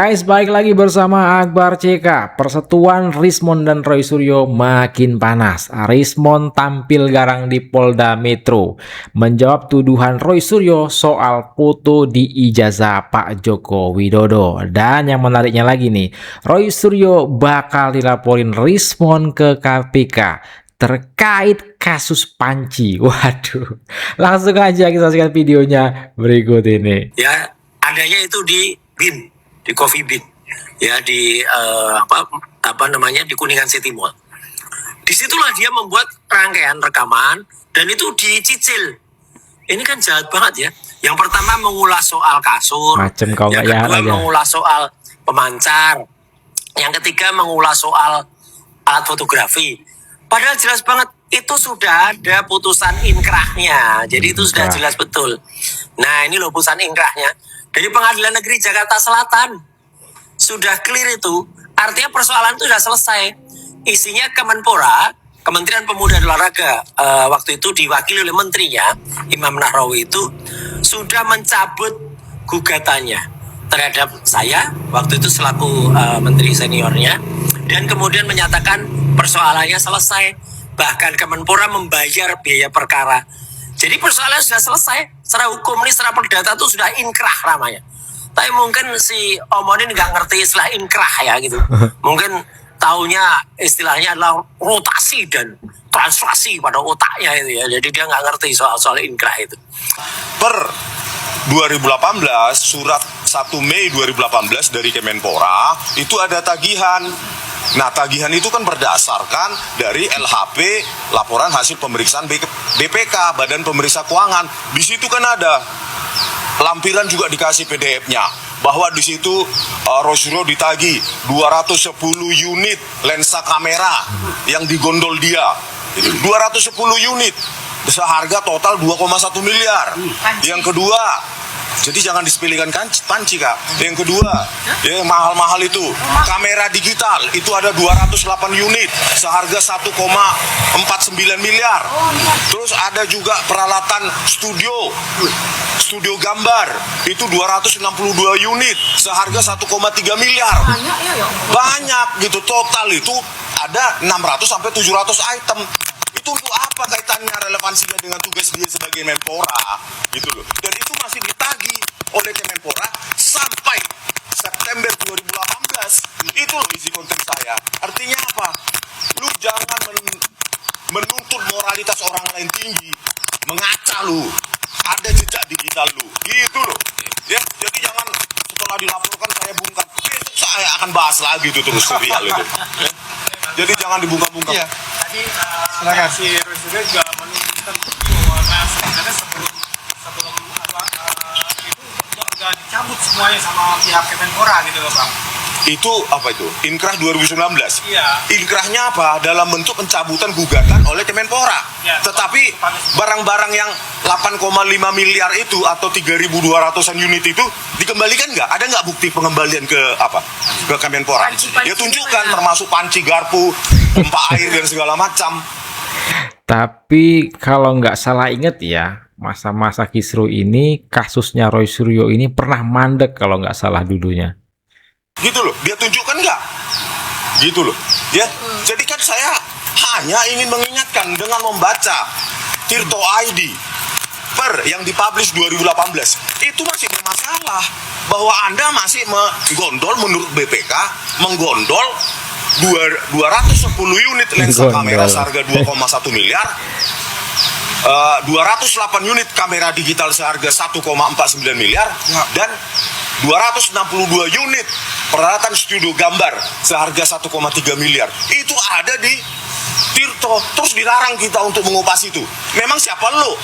Guys, balik lagi bersama Akbar CK. Persatuan Rismond dan Roy Suryo makin panas. Rismond tampil garang di Polda Metro menjawab tuduhan Roy Suryo soal foto di ijazah Pak Joko Widodo. Dan yang menariknya lagi nih, Roy Suryo bakal dilaporin Rismond ke KPK terkait kasus Panci. Waduh, langsung aja kita saksikan videonya berikut ini. Ya, adanya itu di BIN, di Coffee Bean, ya di apa namanya, di Kuningan City Mall. Disitulah dia membuat rangkaian rekaman dan itu dicicil. Ini kan jahat banget ya. Yang pertama mengulas soal kasur, Macem kau yang nggak kedua jahat aja. mengulas soal pemancar, yang ketiga mengulas soal alat fotografi. Padahal jelas banget itu sudah ada putusan inkrahnya. Jadi itu sudah jelas betul. Nah, ini loh putusan inkrahnya dari Pengadilan Negeri Jakarta Selatan. Sudah clear itu. Artinya persoalan itu sudah selesai. Isinya Kemenpora, Kementerian Pemuda dan Olahraga, waktu itu diwakili oleh menterinya, Imam Nahrawi itu, sudah mencabut gugatannya terhadap saya, waktu itu selaku menteri seniornya, dan kemudian menyatakan persoalannya selesai. Bahkan Kemenpora membayar biaya perkara. Jadi persoalannya sudah selesai. Secara hukum ini, secara perdata itu sudah inkrah namanya. Tapi mungkin si Omon ini nggak ngerti istilah inkrah ya gitu. Mungkin taunya istilahnya adalah rotasi dan translasi pada otaknya itu ya. Jadi dia nggak ngerti soal inkrah itu. Per 2018, surat 1 Mei 2018 dari Kemenpora, itu ada tagihan. Nah, tagihan itu kan berdasarkan dari LHP, laporan hasil pemeriksaan BPK, Badan Pemeriksa Keuangan. Di situ kan ada lampiran, juga dikasih PDF-nya, bahwa di situ Roy Suryo ditagih 210 unit lensa kamera yang digondol dia. 210 unit seharga total 2,1 miliar. Yang kedua, jadi jangan disepelekan Panci, Kak. Yang kedua, ya mahal-mahal itu. Kamera digital itu ada 208 unit seharga 1,49 miliar. Terus ada juga peralatan studio gambar itu 262 unit seharga 1,3 miliar. Banyak gitu, total itu ada 600 sampai 700 item. Itu untuk apa kaitannya, relevansinya dengan tugas dia sebagai Menpora gitu loh. Dan itu masih ditagih oleh Kemenpora sampai September 2018. Itu loh isi konten saya. Artinya apa? Lu jangan menuntut moralitas orang lain tinggi, mengaca lu. Ada jejak digital lu. Gitu loh. Ya, jadi jangan setelah dilaporkan saya bungkam. Besok saya akan bahas lagi itu terus serial itu. Ya. Jadi jangan dibungkam-bungkam. Iya. Tadi si Roy Suryo juga menunjukkan bahwa sebenarnya sebelum itu udah dicabut semuanya sama pihak Kemenpora gitu loh, Bang. Itu apa itu? Inkrah 2019. Iya. Inkrahnya apa? Dalam bentuk pencabutan gugatan oleh Kemenpora. Ya, Tetapi barang-barang yang 8,5 miliar itu atau 3.200-an unit itu dikembalikan nggak? Ada nggak bukti pengembalian ke apa? Ke Kemenpora? Ya tunjukkan, termasuk panci, garpu, pompa air dan segala macam. Tapi kalau nggak salah inget ya, masa-masa Kisru ini kasusnya Roy Suryo ini pernah mandek kalau nggak salah dulunya. Gitu loh, dia tunjukkan nggak? Gitu loh, ya. Jadi kan saya hanya ingin mengingatkan dengan membaca Tirto ID yang dipublish 2018 itu masih bermasalah, bahwa Anda masih menggondol, menurut BPK menggondol 210 unit lensa kamera seharga 2,1 miliar, 208 unit kamera digital seharga 1,49 miliar, dan 262 unit peralatan studio gambar seharga 1,3 miliar. Itu ada di Tirto, terus dilarang kita untuk mengupas itu. Memang siapa lo?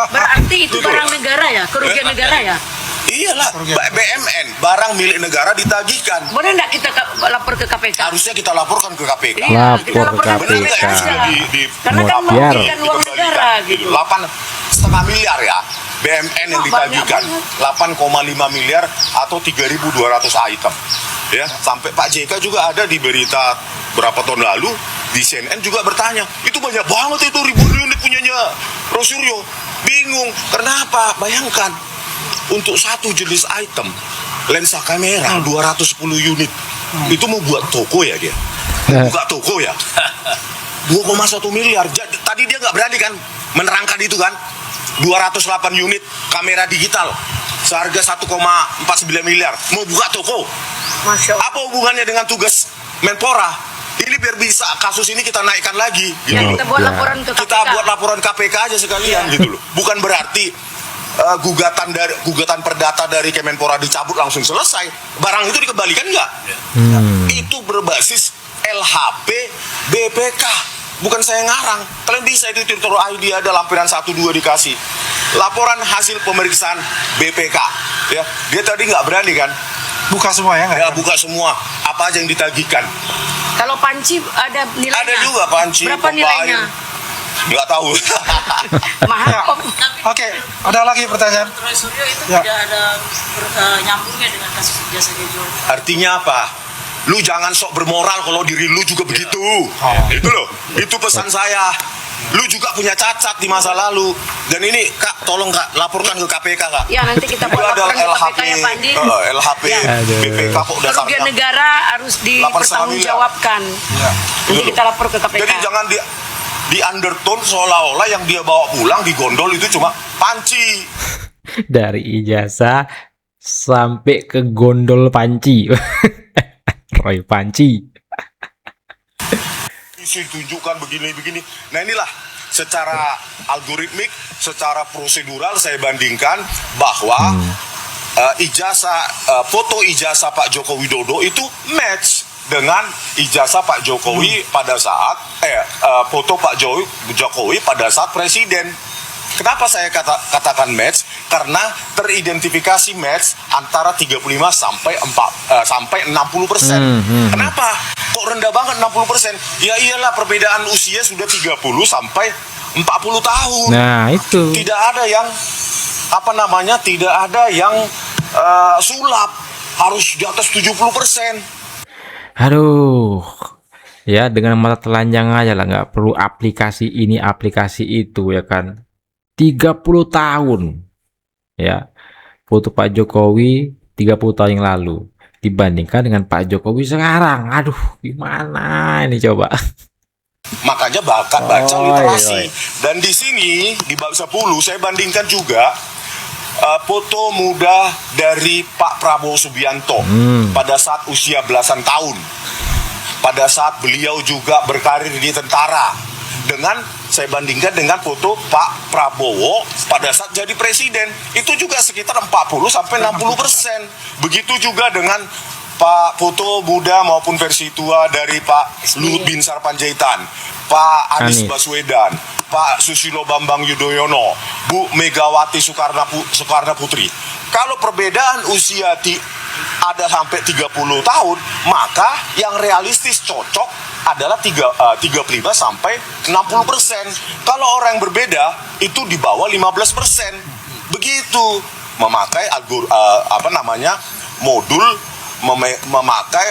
Berarti itu barang negara ya, kerugian negara ya? Iyalah, BMN, barang milik negara ditagihkan. Boleh nggak kita lapor ke KPK? Harusnya kita laporkan ke KPK. Iya, Lapor kita ke lapor Benar nggak KPK. itu sudah Karena kan Biar. merugikan uang negara gitu. 8,5 miliar ya BMN yang ditagihkan, 8,5 miliar atau 3.200 item. Ya, sampai Pak JK juga ada di berita berapa tahun lalu di CNN juga bertanya, itu banyak banget itu, ribuan unit punyanya Roy Suryo. Bingung, kenapa? Bayangkan, untuk satu jenis item lensa kamera 210 unit. Itu mau buat toko ya dia? Buka toko ya? 2,1 miliar. Tadi dia nggak berani kan menerangkan itu kan? 208 unit kamera digital seharga 1,49 miliar. Mau buka toko? Masya Allah. Apa hubungannya dengan tugas Menpora? Ini biar bisa kasus ini kita naikkan lagi. Gitu Ya, loh. kita buat laporan ke KPK. Kita buat laporan KPK aja sekalian gitu loh. Bukan berarti gugatan perdata dari Kemenpora dicabut langsung selesai. Barang itu dikembalikan nggak? Itu berbasis LHP BPK. Bukan saya ngarang. Kalian bisa itu Twitter ID ada lampiran 1-2 dikasih. Laporan hasil pemeriksaan BPK. Ya, dia tadi nggak berani kan? Buka semua ya nggak? Ya buka semua. Apa aja yang ditagihkan? Kalau panci ada nilainya? Ada juga panci. Berapa pompa nilainya? air. Nggak tahu. Mahal Ya. kok. Oke, ada lagi pertanyaan? Roy Suryo itu Ya. tidak ada nyambungnya dengan kasus jasa Gejo. Artinya apa? Lu jangan sok bermoral kalau diri lu juga begitu. Itu loh. Itu pesan saya. Lu juga punya cacat di masa lalu. Dan ini Kak, tolong Kak, laporkan ke KPK Kak. Ya, nanti kita Itu buat ada laporan ke LHP, KPK ya, Pak Andi. LHP, Ya. BPK kok Kerugian dasarnya. negara harus dipertanggungjawabkan. Ya. Nanti kita lapor ke KPK. Jadi jangan di undertone seolah-olah yang dia bawa pulang di gondol itu cuma panci. Dari ijazah sampai ke gondol panci. Roy Panci. Isu tunjukkan begini-begini. Nah inilah secara algoritmik, secara prosedural saya bandingkan bahwa foto ijazah Pak Joko Widodo itu match dengan ijazah Pak Jokowi pada saat foto Pak Jokowi pada saat presiden. Kenapa saya katakan match? Karena teridentifikasi match antara 35 sampai 60%. Kenapa? Kok rendah banget 60%? Ya iyalah perbedaan usia sudah 30 sampai 40 tahun. Nah, itu. Tidak ada yang tidak ada yang sulap, harus di atas 70%. Aduh. Ya, dengan mata telanjang aja lah, nggak perlu aplikasi ini, aplikasi itu ya kan. 30 tahun. Ya. Foto Pak Jokowi 30 tahun yang lalu dibandingkan dengan Pak Jokowi sekarang. Aduh, gimana ini coba? Makanya baca literasi. Oi. Dan di sini di bab 10 saya bandingkan juga foto muda dari Pak Prabowo Subianto pada saat usia belasan tahun. Pada saat beliau juga berkarir di tentara. Saya bandingkan dengan foto Pak Prabowo pada saat jadi presiden. Itu juga sekitar 40 sampai 60%. Begitu juga dengan foto muda maupun versi tua dari Pak Luhut Binsar Panjaitan, Pak Anies Baswedan, Pak Susilo Bambang Yudhoyono, Bu Megawati Soekarno Putri. Kalau perbedaan usia ada sampai 30 tahun, maka yang realistis cocok adalah 35 sampai 60%. Kalau orang yang berbeda itu di bawah 15%. Begitu memakai modul memakai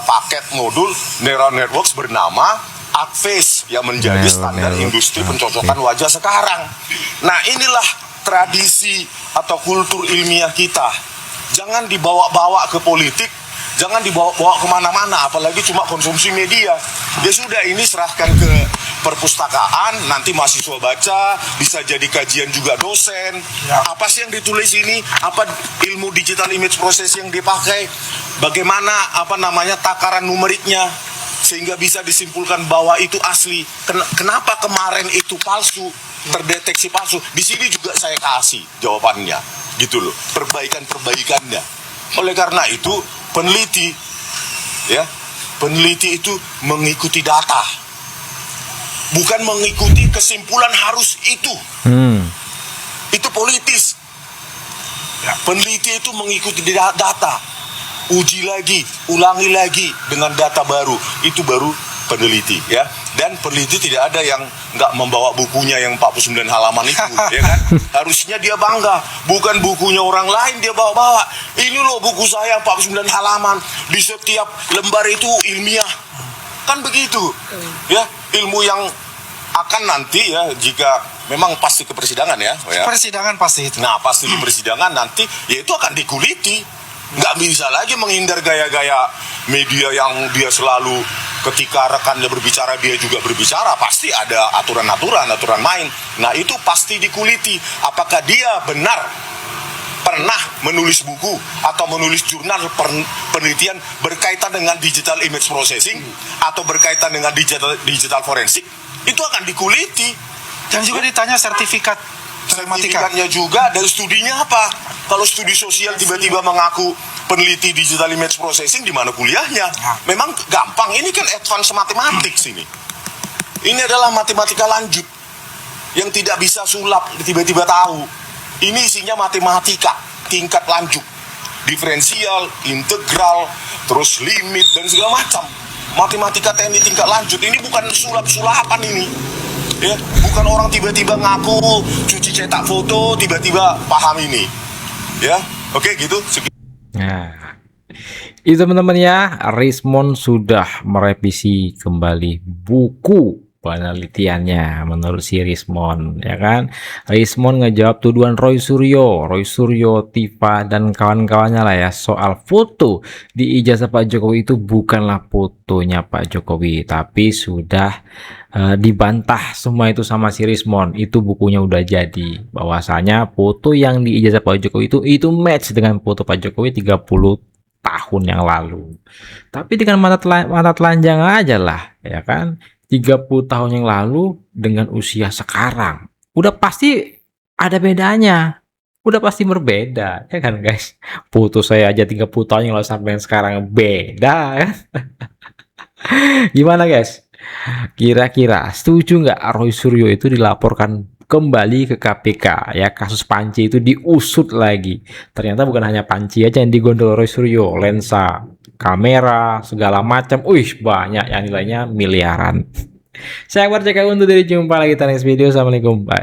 paket modul neural networks bernama ArcFace yang menjadi standar industri pencocokan wajah sekarang. Nah, inilah tradisi atau kultur ilmiah kita. Jangan dibawa-bawa ke politik, jangan dibawa-bawa kemana-mana, apalagi cuma konsumsi media. Ya sudah, ini serahkan ke perpustakaan, nanti mahasiswa baca, bisa jadi kajian juga dosen. Apa sih yang ditulis ini? Apa ilmu digital image processing yang dipakai? Bagaimana takaran numeriknya? Sehingga bisa disimpulkan bahwa itu asli. Kenapa kemarin itu palsu, terdeteksi palsu? Di sini juga saya kasih jawabannya, gitu loh. Perbaikannya. Oleh karena itu peneliti itu mengikuti data, bukan mengikuti kesimpulan harus itu. Itu politis. Peneliti itu mengikuti data. Uji lagi, ulangi lagi dengan data baru. Itu baru peneliti, ya. Dan peneliti tidak ada yang nggak membawa bukunya yang 49 halaman itu, ya kan? Harusnya dia bangga, bukan bukunya orang lain dia bawa-bawa. Ini loh buku saya 49 halaman, di setiap lembar itu ilmiah. Kan begitu, ya. Ilmu yang akan nanti ya, jika memang pasti ke persidangan ya. Persidangan pasti itu. Nah, pasti di persidangan nanti, ya itu akan dikuliti. Nggak bisa lagi menghindar gaya-gaya media yang dia selalu ketika rekannya berbicara dia juga berbicara, pasti ada aturan-aturan main. Nah itu pasti dikuliti apakah dia benar pernah menulis buku atau menulis jurnal penelitian berkaitan dengan digital image processing atau berkaitan dengan digital forensik, itu akan dikuliti. Dan juga ditanya sertifikat matematika. Sertifikatnya juga dan studinya apa. Kalau studi sosial tiba-tiba mengaku peneliti digital image processing, di mana kuliahnya? Memang gampang, ini kan advance matematik sini. Ini adalah matematika lanjut yang tidak bisa sulap tiba-tiba tahu. Ini isinya matematika tingkat lanjut, diferensial, integral, terus limit dan segala macam. Matematika teknik tingkat lanjut ini bukan sulap-sulapan ini. Ya, bukan orang tiba-tiba ngaku cuci cetak foto tiba-tiba paham ini. Ya, oke gitu. Nah, itu teman-teman ya, Rismond sudah merevisi kembali buku penelitiannya menurut si Rismond, ya kan. Rismond ngejawab tuduhan Roy Suryo, Tiva dan kawan-kawannya lah ya, soal foto di ijazah Pak Jokowi itu bukanlah fotonya Pak Jokowi, tapi sudah dibantah semua itu sama si Rismond. Itu bukunya udah jadi, bahwasanya foto yang di ijazah Pak Jokowi itu match dengan foto Pak Jokowi 30 tahun yang lalu, tapi dengan mata telanjang aja lah, ya kan. 30 tahun yang lalu dengan usia sekarang udah pasti ada bedanya, udah pasti berbeda, ya kan guys. Foto saya aja 30 tahun yang lalu sampai sekarang beda kan. Gimana guys, kira-kira setuju nggak Roy Suryo itu dilaporkan kembali ke KPK ya, kasus panci itu diusut lagi. Ternyata bukan hanya panci aja yang digondol Roy Suryo, lensa, kamera, segala macam. Banyak yang nilainya miliaran. Saya Akbar, undur diri, jumpa lagi di next video. Assalamualaikum, bye.